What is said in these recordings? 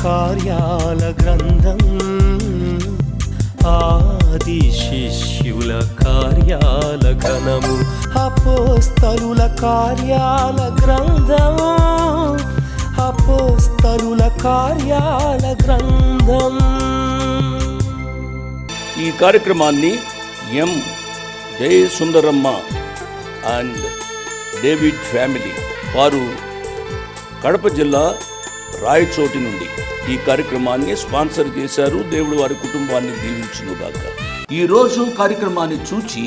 కార్యాల గ్రంథం, ఆది శిష్యుల కార్యాల ఘనము, అపోస్తలుల కార్యాల గ్రంథము, అపోస్తలుల కార్యాల గ్రంథం. ఈ కార్యక్రమాన్ని ఎం జయసుందరమ్మ అండ్ డేవిడ్ ఫ్యామిలీ వారు కడప జిల్లా రాయచోటి నుండి ఈ కార్యక్రమాన్ని స్పాన్సర్ చేశారు. దేవుడు వారి కుటుంబాన్ని దీవించునుగాక. ఈరోజు కార్యక్రమాన్ని చూచి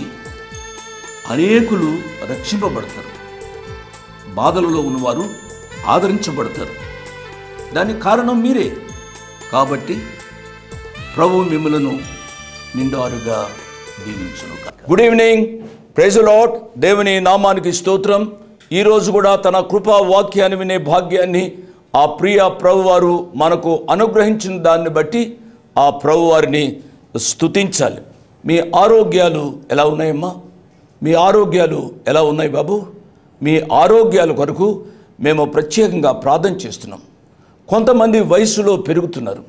అనేకులు రక్షింపబడతారు, బాధలలో ఉన్నవారు ఆదరించబడతారు. దానికి కారణం మీరే. కాబట్టి ప్రభు మిమ్మలను నిండారుగా దీవించునుగాక. Good evening, praise the lord. దేవుని నామానికి స్తోత్రం. ఈరోజు కూడా తన కృపా వాక్యాన్ని వినే భాగ్యాన్ని ఆ ప్రియ ప్రభువారు మనకు అనుగ్రహించిన దాన్ని బట్టి ఆ ప్రభువారిని స్తుతించాలి. మీ ఆరోగ్యాలు ఎలా ఉన్నాయమ్మా? మీ ఆరోగ్యాలు ఎలా ఉన్నాయి బాబు? మీ ఆరోగ్యాల కొరకు మేము ప్రత్యేకంగా ప్రార్థన చేస్తున్నాం. కొంతమంది వయసులో పెరుగుతున్నారు.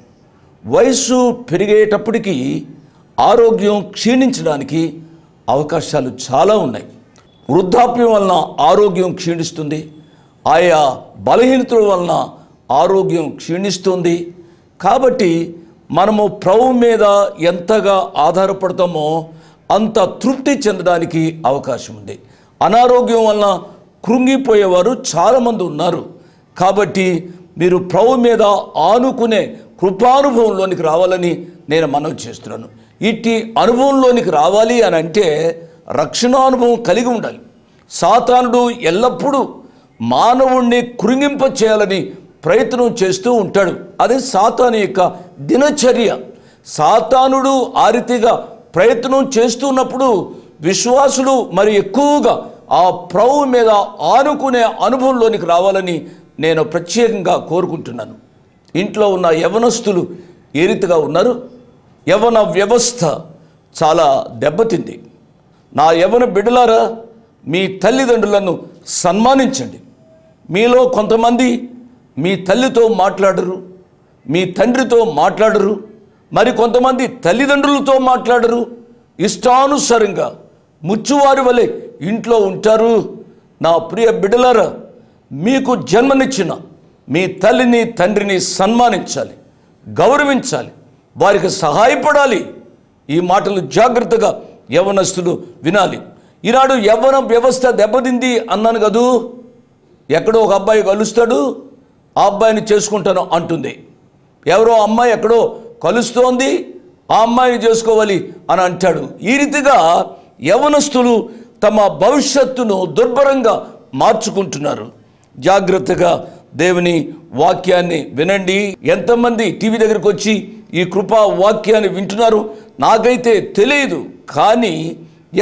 వయసు పెరిగేటప్పటికీ ఆరోగ్యం క్షీణించడానికి అవకాశాలు చాలా ఉన్నాయి. వృద్ధాప్యం వలన ఆరోగ్యం క్షీణిస్తుంది, ఆయా బలహీనతల వలన ఆరోగ్యం క్షీణిస్తుంది. కాబట్టి మనము ప్రభు మీద ఎంతగా ఆధారపడతామో అంత తృప్తి చెందడానికి అవకాశం ఉంది. అనారోగ్యం వలన కృంగిపోయేవారు చాలామంది ఉన్నారు. కాబట్టి మీరు ప్రభు మీద ఆనుకునే కృపానుభవంలోనికి రావాలని నేను మనవి చేస్తున్నాను. ఇట్టి అనుభవంలోనికి రావాలి అని అంటే రక్షణానుభవం కలిగి ఉండాలి. సాతానుడు ఎల్లప్పుడూ మానవుణ్ణి కృంగింప చేయాలని ప్రయత్నం చేస్తూ ఉంటాడు. అది సాతాను యొక్క దినచర్య. సాతానుడు ఆ రీతిగా ప్రయత్నం చేస్తున్నప్పుడు విశ్వాసులు మరి ఎక్కువగా ఆ ప్రభు మీద ఆనుకునే అనుభవంలోనికి రావాలని నేను ప్రత్యేకంగా కోరుకుంటున్నాను. ఇంట్లో ఉన్న యవనస్తులు ఏ రీతిగా ఉన్నారు? యవన వ్యవస్థ చాలా దెబ్బతింది. నా యవన బిడ్డలారా, మీ తల్లిదండ్రులను సన్మానించండి. మీలో కొంతమంది మీ తల్లితో మాట్లాడరు, మీ తండ్రితో మాట్లాడరు, మరి కొంతమంది తల్లిదండ్రులతో మాట్లాడరు. ఇష్టానుసారంగా ముచ్చువారి వలె ఇంట్లో ఉంటారు. నా ప్రియ బిడ్డలారా, మీకు జన్మనిచ్చిన మీ తల్లిని తండ్రిని సన్మానించాలి, గౌరవించాలి, వారికి సహాయపడాలి. ఈ మాటలు జాగ్రత్తగా యవనస్తులు వినాలి. ఈనాడు యవ్వన వ్యవస్థ దెబ్బతింది అన్నాను కదూ. ఎక్కడో ఒక అబ్బాయి కలుస్తాడు, ఆ అబ్బాయిని చేసుకుంటాను అంటుంది. ఎవరో అమ్మాయి ఎక్కడో కలుస్తోంది, ఆ అమ్మాయిని చేసుకోవాలి అని అంటాడు. ఈ రీతిగా యవనస్తులు తమ భవిష్యత్తును దుర్భరంగా మార్చుకుంటున్నారు. జాగ్రత్తగా దేవుని వాక్యాన్ని వినండి. ఎంతమంది టీవీ దగ్గరికి వచ్చి ఈ కృపా వాక్యాన్ని వింటున్నారు నాకైతే తెలియదు. కానీ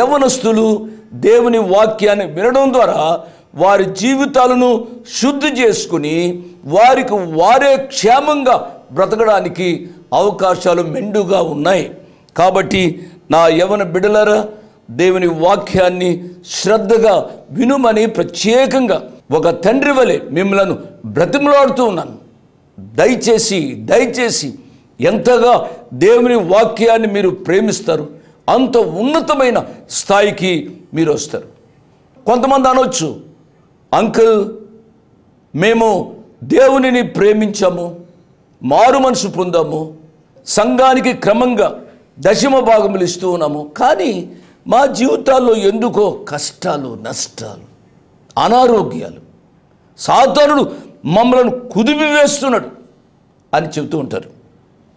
యవనస్తులు దేవుని వాక్యాన్ని వినడం ద్వారా వారి జీవితాలను శుద్ధి చేసుకుని వారికి వారే క్షేమంగా బ్రతకడానికి అవకాశాలు మెండుగా ఉన్నాయి. కాబట్టి నా యవన బిడ్డలారా, దేవుని వాక్యాన్ని శ్రద్ధగా వినుమని ప్రత్యేకంగా ఒక తండ్రి వలె మిమ్మలను బ్రతిమలాడుతూ ఉన్నాను. దయచేసి ఎంతగా దేవుని వాక్యాన్ని మీరు ప్రేమిస్తారు అంత ఉన్నతమైన స్థాయికి మీరు వస్తారు. కొంతమంది అనొచ్చు, అంకుల్ మేము దేవునిని ప్రేమించాము, మారు మనసు పొందాము, సంఘానికి క్రమంగా దశమ భాగములు ఇస్తూ ఉన్నాము, కానీ మా జీవితాల్లో ఎందుకో కష్టాలు, నష్టాలు, అనారోగ్యాలు, సాతానుడు మమ్మల్ని కుదిపివేస్తున్నాడు అని చెబుతూ ఉంటారు.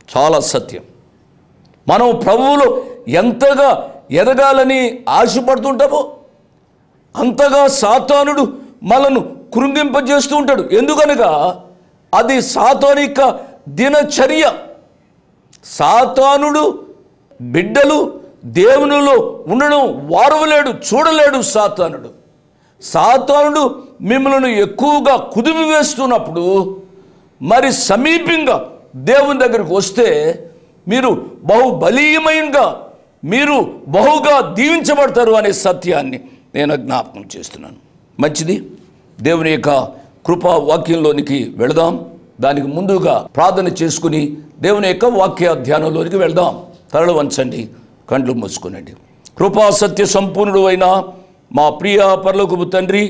చాలా సత్యం. మనం ప్రభువులో ఎంతగా ఎదగాలని ఆశపడుతుంటామో అంతగా సాతానుడు మనను కృంగింపజేస్తూ ఉంటాడు. ఎందుకనగా అది సాతాను యొక్క దినచర్య. సాతానుడు బిడ్డలు దేవునిలో ఉండడం వారవలేడు, చూడలేడు. సాతానుడు మిమ్మల్ని ఎక్కువగా కుదిపి వేస్తున్నప్పుడు మరి సమీపంగా దేవుని దగ్గరికి వస్తే మీరు బహుబలీయమైనగా మీరు బహుగా దీవించబడతారు అనే సత్యాన్ని నేను జ్ఞాపకం చేస్తున్నాను. మంచిది, దేవుని యొక్క కృపా వాక్యంలోనికి వెళదాం. దానికి ముందుగా ప్రార్థన చేసుకుని దేవుని యొక్క వాక్య ధ్యానంలోనికి వెళ్దాం. తలలు వంచండి, కండ్లు మూసుకునండి. కృపా సత్య సంపూర్ణుడు అయిన మా ప్రియ పరలోకపు తండ్రి,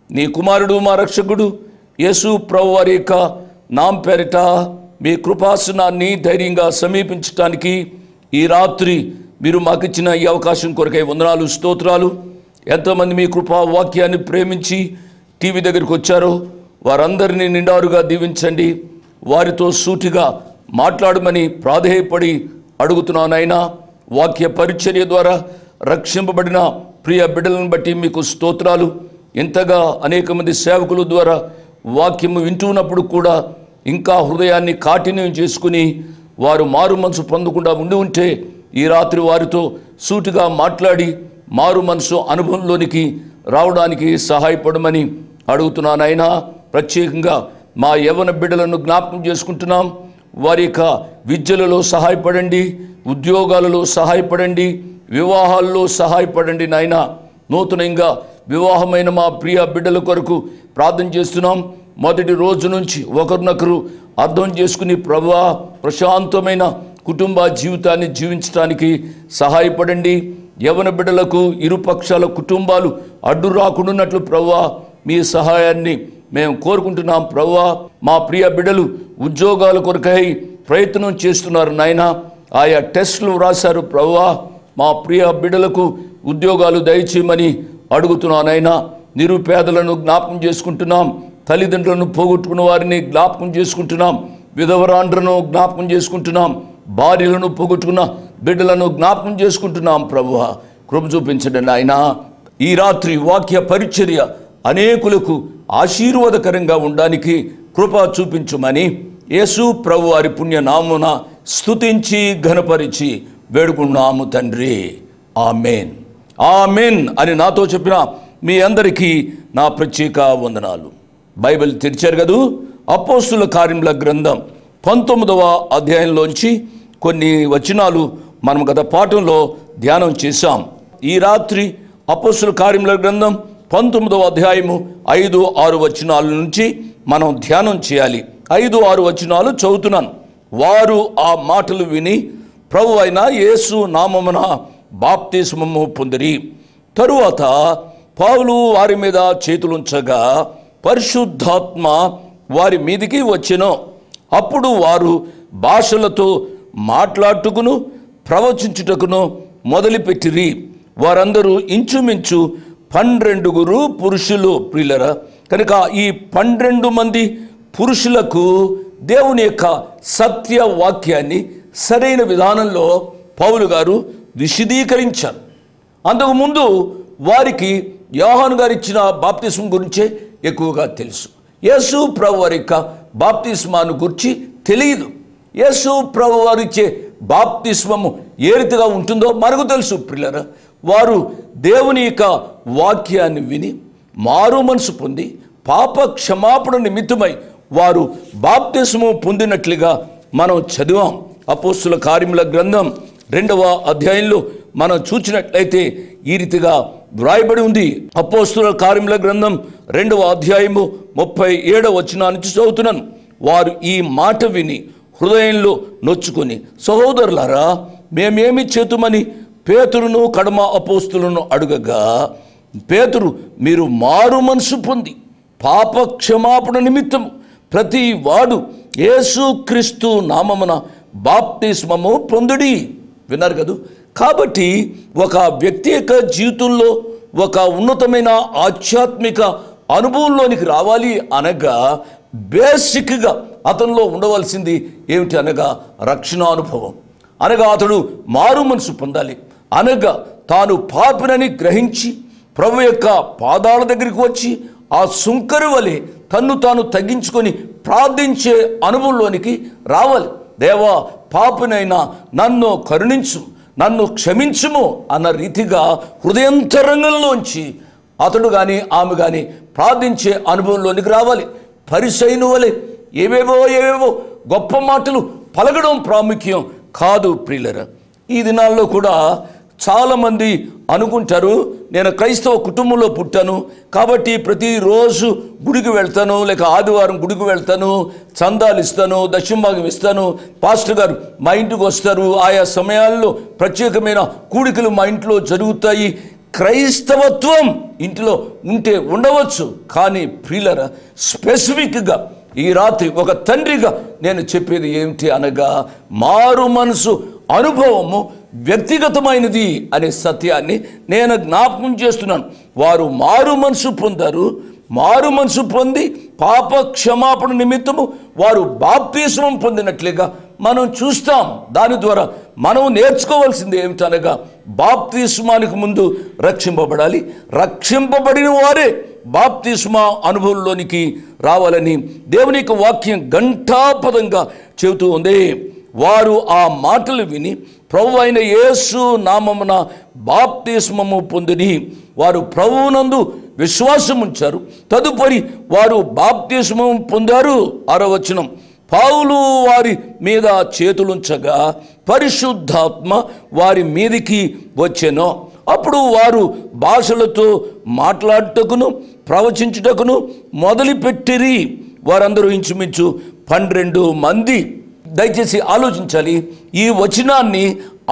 నీ కుమారుడు మా రక్షకుడు యేసు ప్రభు వారి యొక్క నామ పేరిట మీ కృపాసనాన్ని ధైర్యంగా సమీపించడానికి ఈ రాత్రి మీరు మాకు ఇచ్చిన ఈ అవకాశం కొరకై వందనాలు, స్తోత్రాలు. ఎంతోమంది మీ కృపా వాక్యాన్ని ప్రేమించి టీవీ దగ్గరికి వచ్చారో వారందరినీ నిండారుగా దీవించండి. వారితో సూటిగా మాట్లాడమని ప్రాధేయపడి అడుగుతున్నానైనా. వాక్య పరిచర్య ద్వారా రక్షింపబడిన ప్రియ బిడ్డలను బట్టి మీకు స్తోత్రాలు. ఇంతగా అనేక మంది సేవకుల ద్వారా వాక్యము వింటున్నప్పుడు కూడా ఇంకా హృదయాన్ని కాఠిన్యం చేసుకుని వారు మారు మనసు పొందకుండా ఉంటే ఈ రాత్రి వారితో సూటిగా మాట్లాడి మారు మనసు అనుభవంలోనికి రావడానికి సహాయపడమని అడుగుతున్నానైనా. ప్రత్యేకంగా మా యవ్వన బిడ్డలను జ్ఞాపకం చేసుకుంటున్నాం. వారి యొక్క విద్యలలో సహాయపడండి, ఉద్యోగాలలో సహాయపడండి, వివాహాల్లో సహాయపడండి నాయన. నూతనంగా వివాహమైన మా ప్రియ బిడ్డల కొరకు ప్రార్థన చేస్తున్నాం. మొదటి రోజు నుంచి ఒకరినొకరు అర్థం చేసుకుని ప్రభువా ప్రశాంతమైన కుటుంబ జీవితాన్ని జీవించడానికి సహాయపడండి. యవ్వన బిడ్డలకు ఇరుపక్షాల కుటుంబాలు అడ్డు రాకుండాన్నట్లు ప్రభువా మీ సహాయాన్ని మేము కోరుకుంటున్నాం. ప్రభువా మా ప్రియ బిడ్డలు ఉద్యోగాల కొరకై ప్రయత్నం చేస్తున్నారు నాయన. ఆయా టెస్టులు వ్రాశారు ప్రభువా. మా ప్రియ బిడ్డలకు ఉద్యోగాలు దయచేయమని అడుగుతున్నానైనా. నిరుపేదలను జ్ఞాపకం చేసుకుంటున్నాం. తల్లిదండ్రులను పోగొట్టుకున్న వారిని జ్ఞాపకం చేసుకుంటున్నాం. విధవరాండ్రను జ్ఞాపకం చేసుకుంటున్నాం. భార్యలను పోగొట్టుకున్న బిడ్డలను జ్ఞాపకం చేసుకుంటున్నాం. ప్రభువా కృప చూపించండి నాయన. ఈ రాత్రి వాక్య పరిచర్య అనేకులకు ఆశీర్వాదకరంగా ఉండడానికి కృప చూపించమని యేసు ప్రభు వారి పుణ్యనామున స్తుతించి ఘనపరిచి వేడుకున్నాము తండ్రి. ఆమెన్, ఆమెన్ అని నాతో చెప్పిన మీ అందరికీ నా ప్రత్యేక వందనాలు. బైబిల్ తెరిచారు కదూ. అపోస్తుల కార్యముల గ్రంథం 19వ అధ్యాయంలోంచి కొన్ని వచనాలు మనం గత పాఠంలో ధ్యానం చేశాం. ఈ రాత్రి అపోస్తుల కార్యముల గ్రంథం 19వ అధ్యాయము 5-6 వచనాల నుంచి మనం ధ్యానం చేయాలి. 5-6 వచనాలు చదువుతున్నాను. వారు ఆ మాటలు విని ప్రభు అయిన యేసు నామమున బాప్తిస్మము పొందిరి. తరువాత పౌలు వారి మీద చేతులుంచగా పరిశుద్ధాత్మ వారి మీదికి వచ్చెను. అప్పుడు వారు భాషలతో మాట్లాడుటకును ప్రవచించుటకును మొదలుపెట్టిరి. వారందరూ ఇంచుమించు 12 పురుషులు. ప్రియులరా, కనుక ఈ 12 మంది పురుషులకు దేవుని యొక్క సత్య వాక్యాన్ని సరైన విధానంలో పౌలు గారు విశదీకరించారు. అంతకుముందు వారికి యోహాను గారు ఇచ్చిన బాప్తిస్మం గురించే ఎక్కువగా తెలుసు. యేసు ప్రభు వారి యొక్క బాప్తిస్మాను గురించి తెలియదు. యేసు ప్రభు వారు ఇచ్చే బాప్తిస్మము ఏ రీతిగా ఉంటుందో మనకు తెలుసు. ప్రియులారా, వారు దేవుని యొక్క వాక్యాన్ని విని మారు మనసు పొంది పాప క్షమాపణ నిమిత్తమై వారు బాప్తిస్మము పొందినట్లుగా మనం చదివాం. అపోస్తుల కార్యముల గ్రంథం 2వ అధ్యాయంలో మనం చూసినట్లయితే ఈ రీతిగా వ్రాయబడి ఉంది. అపోస్తుల కార్యముల గ్రంథం 2వ అధ్యాయము 37వ వచనాన్ని నుంచి చదువుతున్నాను. వారు ఈ మాట విని హృదయంలో నొచ్చుకొని, సహోదరులారా మేమేమి చేతుమని పేతురును కడమ అపోస్తులను అడుగగా, పేతురు మీరు మారు మనసు పొంది పాప క్షమాపణ నిమిత్తము ప్రతి వాడు యేసుక్రీస్తు నామమున బాప్తిస్మము పొందుడి. విన్నారు కదూ. కాబట్టి ఒక వ్యక్తి యొక్క జీవితంలో ఒక ఉన్నతమైన ఆధ్యాత్మిక అనుభవంలోనికి రావాలి అనగా బేసిక్గా అతనిలో ఉండవలసింది ఏమిటి అనగా రక్షణ అనుభవం. అనగా అతడు మారు మనసు పొందాలి. అనగా తాను పాపినని గ్రహించి ప్రభు యొక్క పాదాల దగ్గరికి వచ్చి ఆ సుంకరు వలె తన్ను తాను తగ్గించుకొని ప్రార్థించే అనుభవంలోనికి రావాలి. దేవా పాపినైనా నన్ను కరుణించు, నన్ను క్షమించుము అన్న రీతిగా హృదయంతరంగంలోంచి అతడు కానీ ఆమె కానీ ప్రార్థించే అనుభవంలోనికి రావాలి. పరిసయ్యుని వలె ఏవేవో గొప్ప మాటలు పలకడం ప్రాముఖ్యం కాదు. ప్రియులరా, ఈ దినాల్లో కూడా చాలామంది అనుకుంటారు, నేను క్రైస్తవ కుటుంబంలో పుట్టాను కాబట్టి ప్రతిరోజు గుడికి వెళ్తాను, లేక ఆదివారం గుడికి వెళ్తాను, చందాలు ఇస్తాను, దశంభాగం ఇస్తాను, పాస్టర్ గారు మా ఇంటికి వస్తారు, ఆయా సమయాల్లో ప్రత్యేకమైన కూడికలు మా ఇంట్లో జరుగుతాయి. క్రైస్తవత్వం ఇంటిలో ఉంటే ఉండవచ్చు, కానీ ప్రియులారా, స్పెసిఫిక్గా ఈ రాత్రి ఒక తండ్రిగా నేను చెప్పేది ఏమిటి అనగా, మారు మనసు అనుభవము వ్యక్తిగతమైనది అనే సత్యాన్ని నేను జ్ఞాపకం చేస్తున్నాను. వారు మారు మనసు పొందారు, మారు మనసు పొంది పాప క్షమాపణ నిమిత్తము వారు బాప్తిస్మం పొందినట్లుగా మనం చూస్తాం. దాని ద్వారా మనం నేర్చుకోవాల్సింది ఏమిటనగా, బాప్తిస్మానికి ముందు రక్షింపబడాలి, రక్షింపబడిన వారే బాప్తిస్మా అనుభవంలోనికి రావాలని దేవునికి వాక్యం ఘంటాపదంగా చెబుతూ ఉంది. వారు ఆ మాటలు విని ప్రభు అయిన యేసు నామమున బాప్తిస్మము పొందిని వారు ప్రభువునందు విశ్వాసం ఉంచారు. తదుపరి వారు బాప్తిస్మం పొందారు. 6వ వచనం, పౌలు వారి మీద చేతులుంచగా పరిశుద్ధాత్మ వారి మీదికి వచ్చెను. అప్పుడు వారు భాషలతో మాట్లాడుటకును ప్రవచించుటకును మొదలుపెట్టిరి. వారందరూ ఇంచుమించు 12 మంది. దయచేసి ఆలోచించాలి, ఈ వచనాన్ని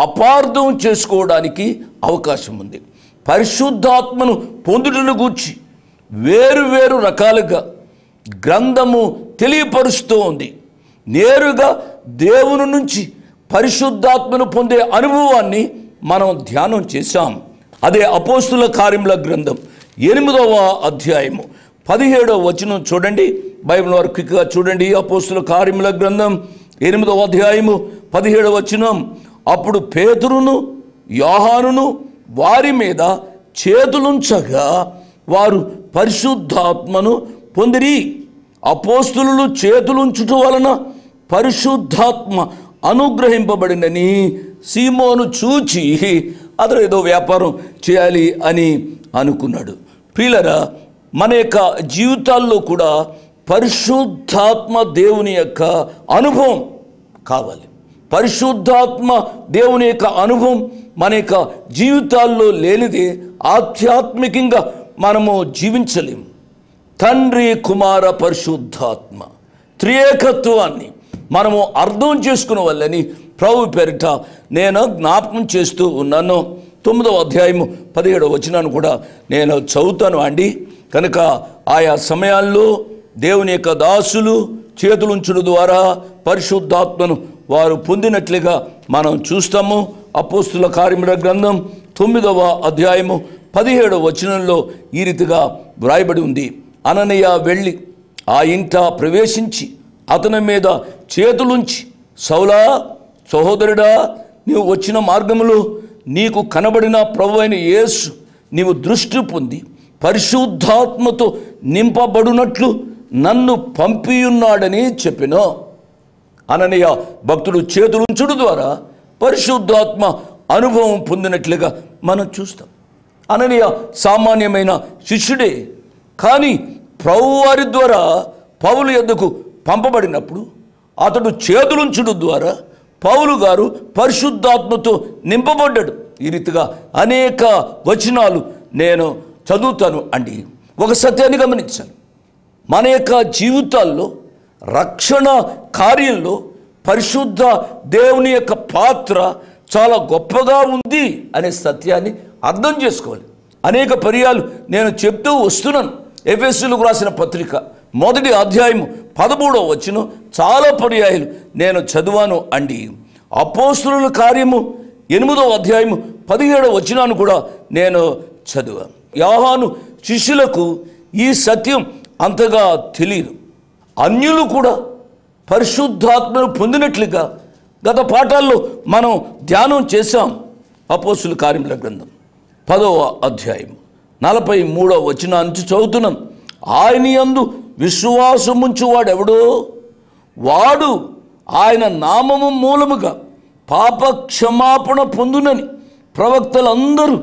అపార్థం చేసుకోవడానికి అవకాశం ఉంది. పరిశుద్ధాత్మను పొందుటను గూర్చి వేరు రకాలుగా గ్రంథము తెలియపరుస్తూ ఉంది. నేరుగా దేవుని నుంచి పరిశుద్ధాత్మను పొందే అనుభవాన్ని మనం ధ్యానం చేశాం. అదే అపోస్తుల కార్యముల గ్రంథం 8వ అధ్యాయము 17వ వచనం చూడండి. బైబిల్ వారు క్విక్గా చూడండి. అపోస్తుల కార్యముల గ్రంథం 8వ అధ్యాయము 17వ వచనం, అప్పుడు పేతురును యోహానును వారి మీద చేతులుంచగా వారు పరిశుద్ధాత్మను పొందిరి. అపోస్తులు చేతులుంచుట వలన పరిశుద్ధాత్మ అనుగ్రహింపబడినని సీమోను చూచి అతడు ఏదో వ్యాపారం చేయాలి అని అనుకున్నాడు. ప్రియులారా, మన యొక్క జీవితాల్లో కూడా పరిశుద్ధాత్మ దేవుని యొక్క అనుభవం కావాలి. పరిశుద్ధాత్మ దేవుని యొక్క అనుభవం మన యొక్క జీవితాల్లో లేనిదే ఆధ్యాత్మికంగా మనము జీవించలేము. తండ్రి, కుమార, పరిశుద్ధాత్మ త్రియేకత్వాన్ని మనము అర్థం చేసుకునే వాళ్ళని ప్రభు పేరిట నేను జ్ఞాపకం చేస్తూ ఉన్నాను. 9వ అధ్యాయము 17వ వచనాన్ని కూడా నేను చదువుతాను అండి. కనుక ఆయా సమయాల్లో దేవుని యొక్క దాసులు చేతులుంచడం ద్వారా పరిశుద్ధాత్మను వారు పొందినట్లుగా మనం చూస్తాము. అపోస్తుల కార్యముల గ్రంథం 9వ అధ్యాయము 17వ వచనంలో ఈ రీతిగా వ్రాయబడి ఉంది. అననీయ వెళ్ళి ఆ ఇంట ప్రవేశించి అతని మీద చేతులుంచి, సౌలా, సహోదరుడా, నీవు వచ్చిన మార్గములో నీకు కనబడిన ప్రభువైన యేసు నీవు దృష్టి పొంది పరిశుద్ధాత్మతో నింపబడునట్లు నన్ను పంపియున్నాడని చెప్పెను. అననీయ భక్తుడు చేతులుంచుడు ద్వారా పరిశుద్ధాత్మ అనుభవం పొందినట్లుగా మనం చూస్తాం. అననీయ సామాన్యమైన శిష్యుడే, కానీ ప్రభువారి ద్వారా పౌలు యొద్దకు పంపబడినప్పుడు అతడు చేతులుంచుడు ద్వారా పౌలు గారు పరిశుద్ధాత్మతో నింపబడ్డాడు. ఈ రీతిగా అనేక వచనాలు నేను చదువుతాను అండి. ఒక సత్యాన్ని గమనించాలి, మన యొక్క జీవితాల్లో రక్షణ కార్యంలో పరిశుద్ధ దేవుని యొక్క పాత్ర చాలా గొప్పగా ఉంది అనే సత్యాన్ని అర్థం చేసుకోవాలి. అనేక పర్యాలు నేను చెప్తూ వస్తున్నాను. ఎఫెసీయులకు రాసిన పత్రిక 1వ అధ్యాయము 13వ వచనం చాలా పర్యాయాలు నేను చదివాను అండి. అపోస్తుల కార్యము 8వ అధ్యాయము 17వ వచనాన్ని కూడా నేను చదివాను. యోహాను శిష్యులకు ఈ సత్యం అంతగా తెలియదు. అన్యులు కూడా పరిశుద్ధాత్మను పొందినట్లుగా గత పాఠాల్లో మనం ధ్యానం చేశాం. అపోస్తుల కార్యముల గ్రంథం 10వ అధ్యాయం 43వ వచనం నుంచి చదువుతున్నాం. ఆయన యందు విశ్వాసముంచువాడెవడో వాడు ఆయన నామము మూలముగా పాప క్షమాపణ పొందునని ప్రవక్తలందరూ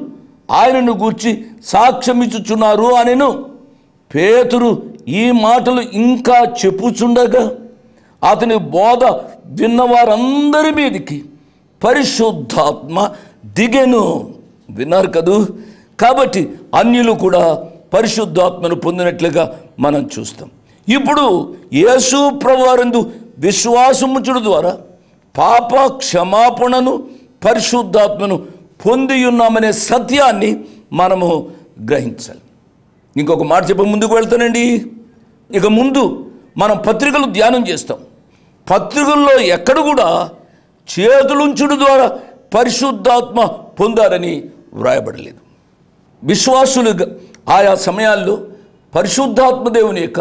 ఆయనను గూర్చి సాక్ష్యమిచ్చుచున్నారు అనెను. పేతురు ఈ మాటలు ఇంకా చెప్పుచుండగా అతని బోధ విన్నవారందరి మీదకి పరిశుద్ధాత్మ దిగెను. విన్నారు కదూ. కాబట్టి అన్యులు కూడా పరిశుద్ధాత్మను పొందినట్లుగా మనం చూస్తాం. ఇప్పుడు యేసు ప్రభువారందు విశ్వాసముంచడం ద్వారా పాప క్షమాపణను పరిశుద్ధాత్మను పొంది ఉన్నామనే సత్యాన్ని మనము గ్రహించాలి. ఇంకొక మాట చెప్పి ముందుకు వెళ్తానండి. ఇక ముందు మనం పత్రికలు ధ్యానం చేస్తాం. పత్రికల్లో ఎక్కడ కూడా చేతులుంచుడు ద్వారా పరిశుద్ధాత్మ పొందారని వ్రాయబడలేదు. విశ్వాసులు ఆయా సమయాల్లో పరిశుద్ధాత్మ దేవుని యొక్క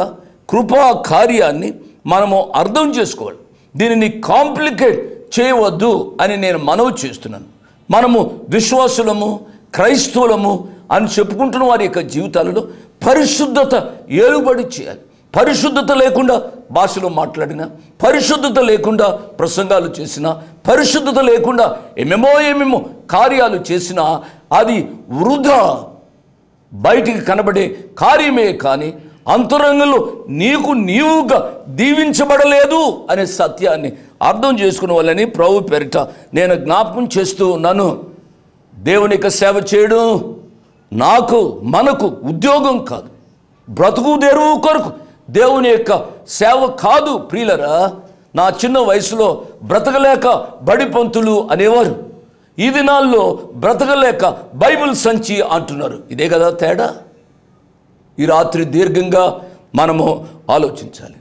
కృపా కార్యాన్ని మనము అర్థం చేసుకోవాలి. దీనిని కాంప్లికేట్ చేయవద్దు అని నేను మనవి చేస్తున్నాను. మనము విశ్వాసులము, క్రైస్తవులము అని చెప్పుకుంటున్న వారి యొక్క జీవితాలలో పరిశుద్ధత ఏలుబడి చేయాలి. పరిశుద్ధత లేకుండా భాషలో మాట్లాడినా, పరిశుద్ధత లేకుండా ప్రసంగాలు చేసినా, పరిశుద్ధత లేకుండా ఏమేమో కార్యాలు చేసినా అది వృధా. బయటికి కనబడే కార్యమే కానీ అంతరంగంలో నీవుగా దీవించబడలేదు అనే సత్యాన్ని అర్థం చేసుకునే వాళ్ళని ప్రభు పేరిట నేను జ్ఞాపకం చేస్తూ ఉన్నాను. దేవుని యొక్క సేవ చేయడం మనకు ఉద్యోగం కాదు, బ్రతుకు తెరువు కొరకు దేవుని యొక్క సేవ కాదు. ప్రియులరా, నా చిన్న వయసులో బ్రతకలేక బడి పంతులు అనేవారు. ఈ దినాల్లో బ్రతకలేక బైబిల్ సంచి అంటున్నారు. ఇదే కదా తేడా. ఈ రాత్రి దీర్ఘంగా మనము ఆలోచించాలి.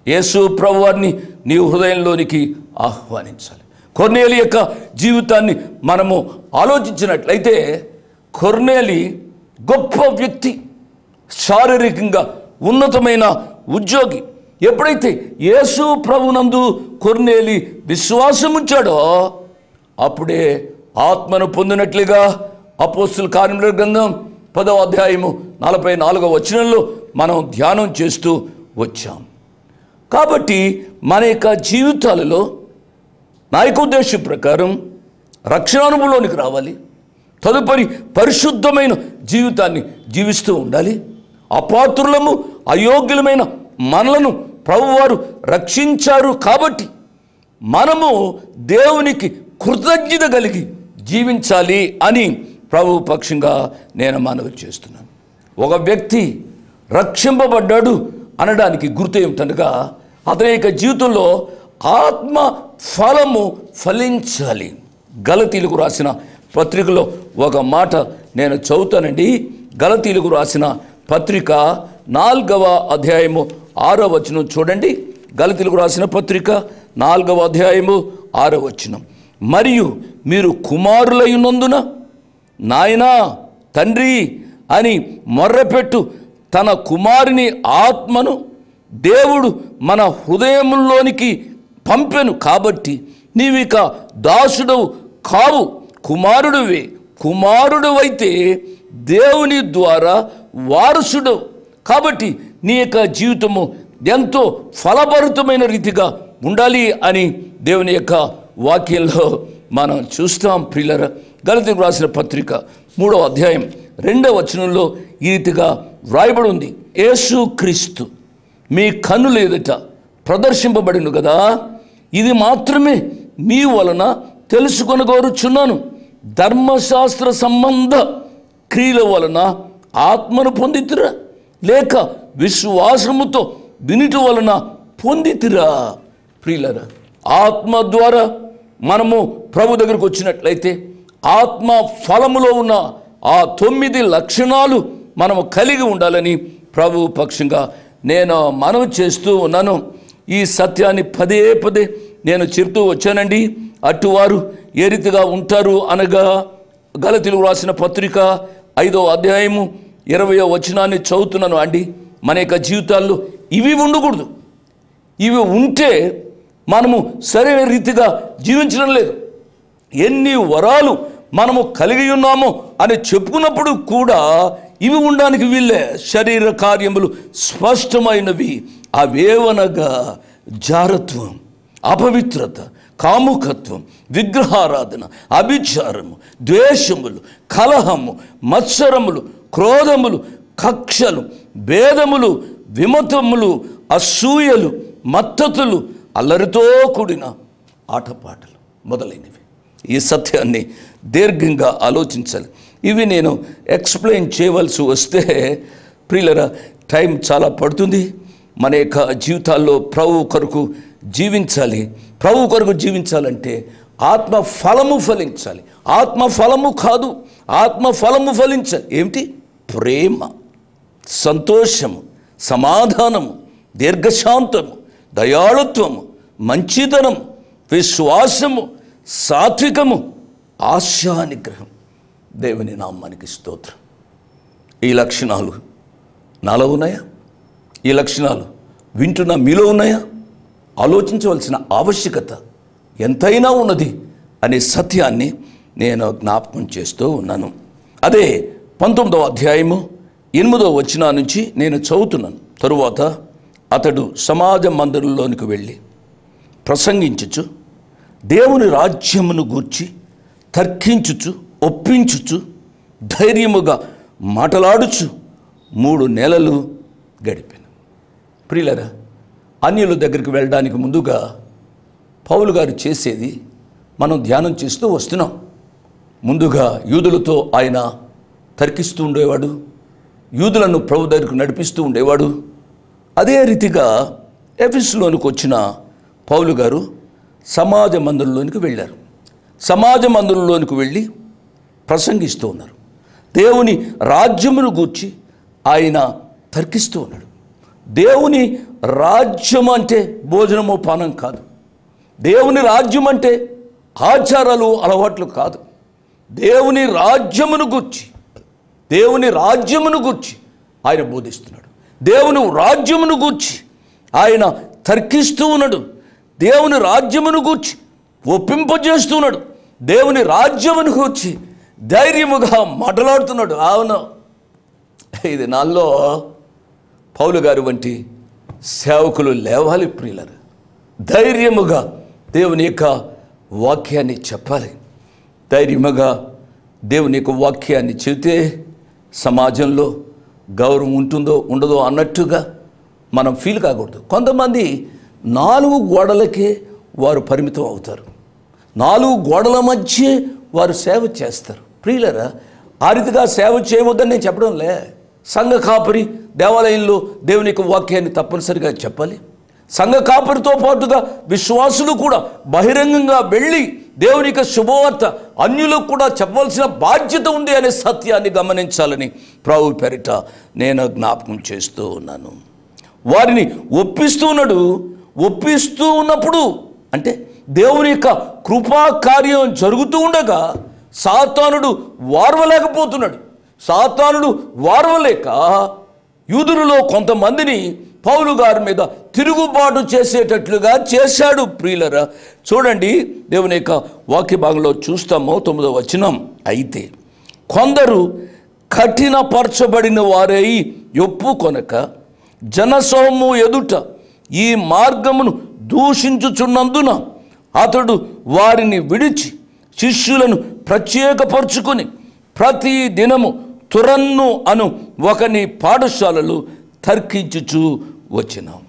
యేసు ప్రభువారిని నీ హృదయంలోనికి ఆహ్వానించాలి. కొర్నేలి యొక్క జీవితాన్ని మనము ఆలోచించినట్లయితే కొర్నేలి గొప్ప వ్యక్తి, శారీరకంగా ఉన్నతమైన ఉద్యోగి. ఎప్పుడైతే యేసు ప్రభునందు కొర్నేలి విశ్వాసం ఉంచాడో అప్పుడే ఆత్మను పొందినట్లుగా అపోస్తుల కార్యముల గ్రంథం 10వ అధ్యాయము 44వ వచనంలో మనం ధ్యానం చేస్తూ వచ్చాం. కాబట్టి మన యొక్క జీవితాలలో నా యొక్క ఉద్దేశం ప్రకారం రక్షణ అనుభవంలోనికి రావాలి. తదుపరి పరిశుద్ధమైన జీవితాన్ని జీవిస్తూ ఉండాలి. అపాత్రులము, అయోగ్యులమైన మనలను ప్రభువారు రక్షించారు కాబట్టి మనము దేవునికి కృతజ్ఞత కలిగి జీవించాలి అని ప్రభు పక్షంగా నేను మనవి చేస్తున్నాను. ఒక వ్యక్తి రక్షింపబడ్డాడు అనడానికి గుర్తు ఏమిటనగా అతని యొక్క జీవితంలో ఆత్మ ఫలము ఫలించాలి. గలతీలకు రాసిన పత్రికలో ఒక మాట నేను చదువుతానండి. గలతీలకు రాసిన పత్రిక 4వ అధ్యాయము 6వ వచనం చూడండి. గలతీలకు రాసిన పత్రిక 4వ అధ్యాయము 6వ వచనం. మరియు మీరు కుమారులై ఉన్నందున నాయనా, తండ్రి అని మొర్రపెట్టు తన కుమారుని ఆత్మను దేవుడు మన హృదయంలోనికి పంపెను కాబట్టి నీవిక దాసుడవు కావు, కుమారుడివే. కుమారుడువైతే దేవుని ద్వారా వారసుడవు. కాబట్టి నీ యొక్క జీవితము ఎంతో ఫలభరితమైన రీతిగా ఉండాలి అని దేవుని యొక్క వాక్యంలో మనం చూస్తాం. ప్రియులరా, గలతీలకు రాసిన పత్రిక 3వ అధ్యాయం 2వ వచనంలో ఈ రీతిగా వ్రాయబడి ఉంది. యేసు క్రీస్తు మీ కన్నుల ఎదుట ప్రదర్శింపబడిను కదా, ఇది మాత్రమే మీ వలన తెలుసుకొనగోరుచున్నాను. ధర్మశాస్త్ర సంబంధ క్రియల వలన ఆత్మను పొందితిరా, లేక విశ్వాసముతో వినుట వలన పొందితిరా? ప్రియులరా, ఆత్మ ద్వారా మనము ప్రభు దగ్గరకు వచ్చినట్లయితే ఆత్మ ఫలములో ఉన్న ఆ 9 లక్షణాలు మనము కలిగి ఉండాలని ప్రభు పక్షంగా నేను మనవి చేస్తూ ఉన్నాను. ఈ సత్యాన్ని పదే నేను చెప్తూ వచ్చానండి. అటువారు ఏ రీతిగా ఉంటారు అనగా గలతీలకు రాసిన పత్రిక 5వ అధ్యాయము 20వ వచనాన్ని చదువుతున్నాను అండి. మన యొక్క జీవితాల్లో ఇవి ఉండకూడదు. ఇవి ఉంటే మనము సరైన రీతిగా జీవించడం లేదు. ఎన్ని వరాలు మనము కలిగి ఉన్నామో అని చెప్పుకున్నప్పుడు కూడా ఇవి ఉండడానికి వీళ్ళే. శరీర కార్యములు స్పష్టమైనవి. అవేవనగా జారత్వం, అపవిత్రత, కాముకత్వం, విగ్రహారాధన, అభిచారము, ద్వేషములు, కలహము, మత్సరములు, క్రోధములు, కక్షలు, భేదములు, విమతములు, అసూయలు, మత్తతులు, అల్లరితో కూడిన ఆటపాటలు మొదలైనవి. ఈ సత్యాన్ని దీర్ఘంగా ఆలోచించాలి. ఇవి నేను ఎక్స్ప్లెయిన్ చేయవలసి వస్తే ప్రియులరా టైం చాలా పడుతుంది. మన యొక్క జీవితాల్లో ప్రభు కొరకు జీవించాలి. ప్రభు కొరకు జీవించాలంటే ఆత్మ ఫలము ఫలించాలి. ఆత్మ ఫలము కాదు, ఆత్మ ఫలము ఫలించాలి. ఏమిటి? ప్రేమ, సంతోషము, సమాధానము, దీర్ఘశాంతము, దయాళుత్వము, మంచితనం, విశ్వాసము, సాత్వికము, ఆశానిగ్రహం. దేవుని నామానికి స్తోత్రం. ఈ లక్షణాలు నాలో ఉన్నాయా? ఈ లక్షణాలు వింటున్న మీలో ఉన్నాయా? ఆలోచించవలసిన ఆవశ్యకత ఎంతైనా ఉన్నది అనే సత్యాన్ని నేను జ్ఞాపకం చేస్తూ ఉన్నాను. అదే 19వ అధ్యాయము 8వ వచనం నుంచి నేను చదువుతున్నాను. తరువాత అతడు సమాజ మందిరంలోనికి వెళ్ళి ప్రసంగించుచు దేవుని రాజ్యమును గూర్చి తర్కించుచు ఒప్పించుచు ధైర్యముగా మాటలాడుచు 3 నెలలు గడిపాను. ప్రియులరా, అన్యుల దగ్గరికి వెళ్ళడానికి ముందుగా పౌలు గారు చేసేది మనం ధ్యానం చేస్తూ వస్తున్నాం. ముందుగా యూదులతో ఆయన తర్కిస్తూ ఉండేవాడు, యూదులను ప్రభు దగ్గరకు నడిపిస్తూ ఉండేవాడు. అదే రీతిగా ఎఫెసులోనికి వచ్చిన పౌలు గారు సమాజ మందిరంలోనికి వెళ్ళారు. సమాజ మందిరంలోనికి వెళ్ళి ప్రసంగిస్తూ ఉన్నారు. దేవుని రాజ్యమును గూర్చి ఆయన తర్కిస్తూ ఉన్నాడు. దేవుని రాజ్యం అంటే భోజనము పానం కాదు. దేవుని రాజ్యం అంటే ఆచారాలు అలవాట్లు కాదు. దేవుని రాజ్యమును గూర్చి ఆయన బోధిస్తున్నాడు. దేవుని రాజ్యమును గూర్చి ఆయన తర్కిస్తూ ఉన్నాడు. దేవుని రాజ్యమును గూర్చి ఒప్పింపజేస్తున్నాడు. దేవుని రాజ్యమును గూర్చి ధైర్యముగా మాట్లాడుతున్నాడు. అవును, ఇది నాలో పౌలు గారు వంటి సేవకులు లేవాలి ప్రియులారా. ధైర్యముగా దేవుని యొక్క వాక్యాన్ని చెప్పాలి. ధైర్యముగా దేవుని యొక్క వాక్యాన్ని చెబితే సమాజంలో గౌరవం ఉంటుందో ఉండదో అన్నట్టుగా మనం ఫీల్ కాకూడదు. కొంతమంది 4 గోడలకే వారు పరిమితం అవుతారు. 4 గోడల మధ్య వారు సేవ చేస్తారు. ప్రియులరా, ఆ రీతిగా సేవ చేయవద్దని నేను చెప్పడం లే. సంఘ కాపరి దేవాలయంలో దేవుని యొక్క వాక్యాన్ని తప్పనిసరిగా చెప్పాలి. సంఘ కాపరితో పాటుగా విశ్వాసులు కూడా బహిరంగంగా వెళ్ళి దేవుని యొక్క శుభవార్త అన్యులకు కూడా చెప్పవలసిన బాధ్యత ఉంది అనే సత్యాన్ని గమనించాలని ప్రభు పేరిట నేను జ్ఞాపకం చేస్తూ ఉన్నాను. వారిని ఒప్పిస్తూ ఉన్నాడు. ఒప్పిస్తూ ఉన్నప్పుడు అంటే దేవుని యొక్క కృపా కార్యం జరుగుతూ ఉండగా సాతానుడు వారవలేకపోతున్నాడు. సాతానుడు వారవలేక యూదులలో కొంతమందిని పౌలు గారి మీద తిరుగుబాటు చేసేటట్లుగా చేశాడు. ప్రియులరా, చూడండి, దేవుని యొక్క వాక్య భాగంలో చూస్తాము 9వ వచనం. అయితే కొందరు కఠినపరచబడిన వారై ఒప్పుకొనక జనసమూహము ఎదుట ఈ మార్గమును దూషించుచున్నందున అతడు వారిని విడిచి శిష్యులను ప్రత్యేకపరుచుకొని ప్రతి దినము తురన్ను అను ఒకని పాఠశాలలు తర్కించుచూ వచ్చినాం.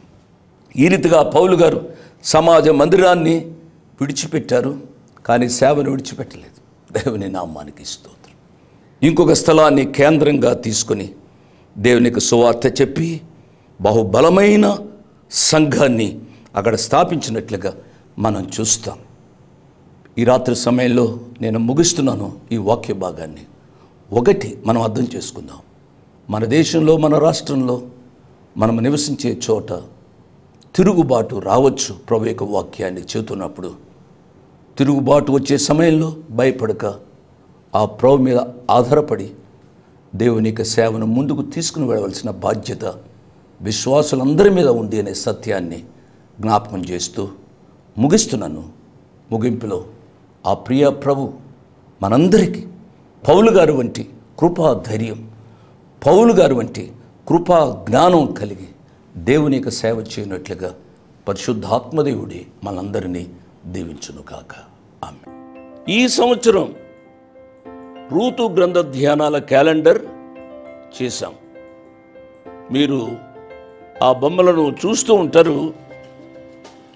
ఈ రీతిగా పౌలు గారు సమాజ మందిరాన్ని విడిచిపెట్టారు, కానీ సేవను విడిచిపెట్టలేదు. దేవుని నామానికి స్తోత్రం. ఇంకొక స్థలాన్ని కేంద్రంగా తీసుకొని దేవునికి సువార్త చెప్పి బహుబలమైన సంఘాన్ని అక్కడ స్థాపించినట్లుగా మనం చూస్తాం. ఈ రాత్రి సమయంలో నేను ముగిస్తున్నాను ఈ వాక్య భాగాన్ని. ఒకటి మనం అర్థం చేసుకుందాం. మన దేశంలో, మన రాష్ట్రంలో, మనం నివసించే చోట తిరుగుబాటు రావచ్చు. ప్రభు యొక్క వాక్యాన్ని చెబుతున్నప్పుడు తిరుగుబాటు వచ్చే సమయంలో భయపడక ఆ ప్రభు మీద ఆధారపడి దేవుని యొక్క సేవను ముందుకు తీసుకుని వెళ్ళవలసిన బాధ్యత విశ్వాసులందరి మీద ఉంది అనే సత్యాన్ని జ్ఞాపకం చేస్తూ ముగిస్తున్నాను. ముగింపులో ఆ ప్రియ ప్రభు మనందరికీ పౌలు గారు వంటి కృపా ధైర్యం, పౌలు గారు వంటి కృపా జ్ఞానం కలిగి దేవుని యొక్క సేవ చేయనట్లుగా పరిశుద్ధాత్మదేవుడి మనందరినీ దీవించును కాక. ఆమేన్. ఈ సంవత్సరం రూతు గ్రంథ ధ్యానాల క్యాలెండర్ చేశాం. మీరు ఆ బొమ్మలను చూస్తూ ఉంటారు.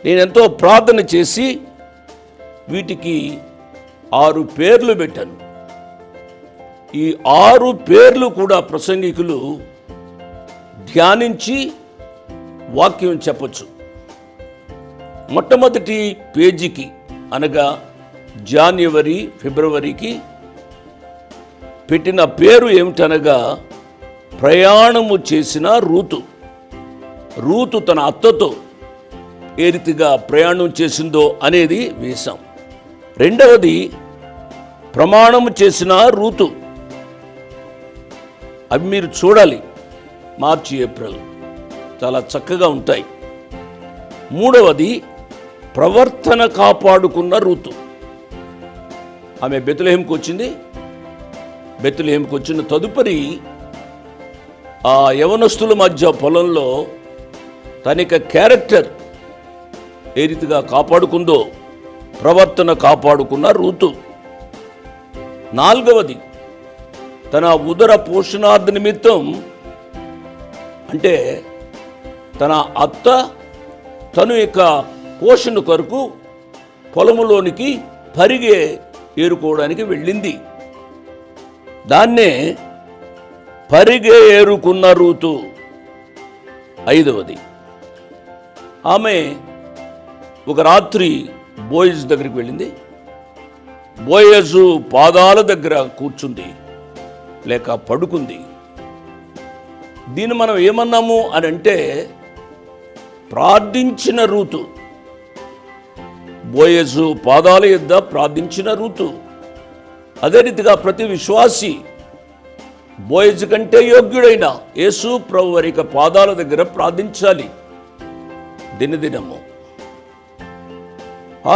నేనెంతో ప్రార్థన చేసి వీటికి 6 పేర్లు పెట్టాను. ఈ 6 పేర్లు కూడా ప్రసంగికులు ధ్యానించి వాక్యం చెప్పొచ్చు. మొట్టమొదటి పేజీకి అనగా జనవరి ఫిబ్రవరికి పెట్టిన పేరు ఏమిటనగా ప్రయాణము చేసిన రూతు. రూతు తన అత్తతో ఏ రీతిగా ప్రయాణం చేసిందో అనేది వేశాం. రెండవది ప్రమాణము చేసిన రూతు. అవి మీరు చూడాలి, మార్చి ఏప్రిల్ చాలా చక్కగా ఉంటాయి. మూడవది ప్రవర్తన కాపాడుకున్న రూతు. ఆమె బెత్లెహేముకు వచ్చింది. బెత్లెహేముకు వచ్చిన తదుపరి ఆ యవనస్తుల మధ్య పొలంలో తన క్యారెక్టర్ ఏ రీతిగా కాపాడుకుందో ప్రవర్తన కాపాడుకున్న రూతు. నాలుగవది తన ఉదర పోషణార్థ నిమిత్తం, అంటే తన అత్త తను యొక్క పోషణ కొరకు పొలములోనికి పరిగె ఏరుకోవడానికి వెళ్ళింది. దాన్నే పరిగె ఏరుకున్న రూతు. ఐదవది ఆమె ఒక రాత్రి బోయజు దగ్గరికి వెళ్ళింది. బోయజు పాదాల దగ్గర కూర్చుంది లేక పడుకుంది. దీన్ని మనం ఏమన్నాము అని అంటే ప్రార్థించిన రూతు. బోయజు పాదాల యొద్ద ప్రార్థించిన రూతు. అదే రీతిగా ప్రతి విశ్వాసి బోయజు కంటే యోగ్యుడైన యేసు ప్రభు వారి పాదాల దగ్గర ప్రార్థించాలి దినదినము.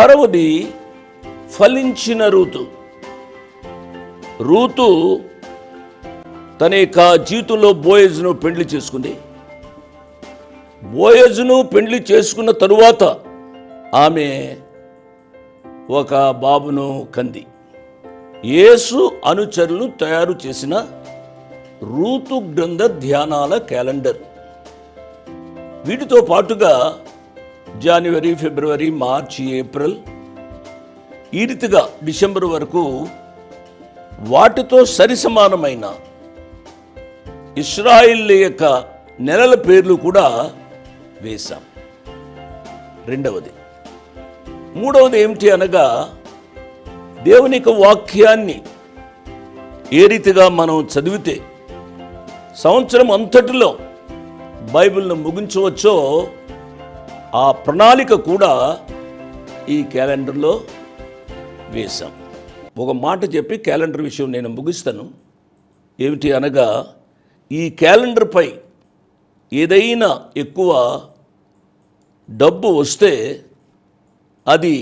ఆరవది ఫలించిన రూతు. రూతు తన యొక్క జీవితంలో బోయజును పెండ్లి చేసుకుంది. బోయజును పెండ్లి చేసుకున్న తరువాత ఆమె ఒక బాబును కంది. యేసు అనుచరులు తయారు చేసిన రూతు గ్రంథ ధ్యానాల క్యాలెండర్. వీటితో పాటుగా జనవరి ఫిబ్రవరి మార్చి ఏప్రిల్ ఈ రీతిగా డిసెంబర్ వరకు వాటితో సరిసమానమైన ఇశ్రాయేల్ యొక్క నెలల పేర్లు కూడా వేశాం. రెండవది. మూడవది ఏమిటి అనగా దేవుని యొక్క వాక్యాన్ని ఏ రీతిగా మనం చదివితే సంవత్సరం అంతటిలో బైబిల్ను ముగించవచ్చో ఆ ప్రణాళిక కూడా ఈ క్యాలెండర్లో వేశాం. ఒక మాట చెప్పి క్యాలెండర్ విషయం నేను ముగిస్తాను. ఏమిటి అనగా ఈ క్యాలెండర్పై ఏదైనా ఎక్కువ డబ్బు వస్తే అది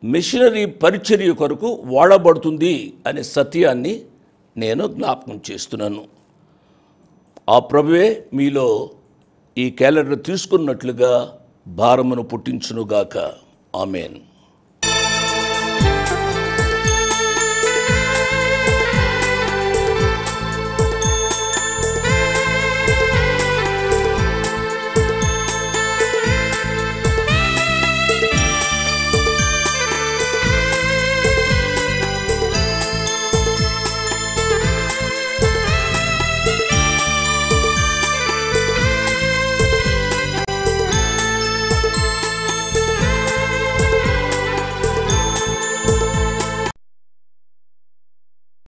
మిషనరీ పరిచర్య కొరకు వాడబడుతుంది అనే సత్యాన్ని నేను జ్ఞాపకం చేస్తున్నాను. ఆ ప్రభువే మీలో ఈ క్యాలెండర్ తీసుకున్నట్లుగా భారమును పుట్టించునుగాక. ఆమేన్.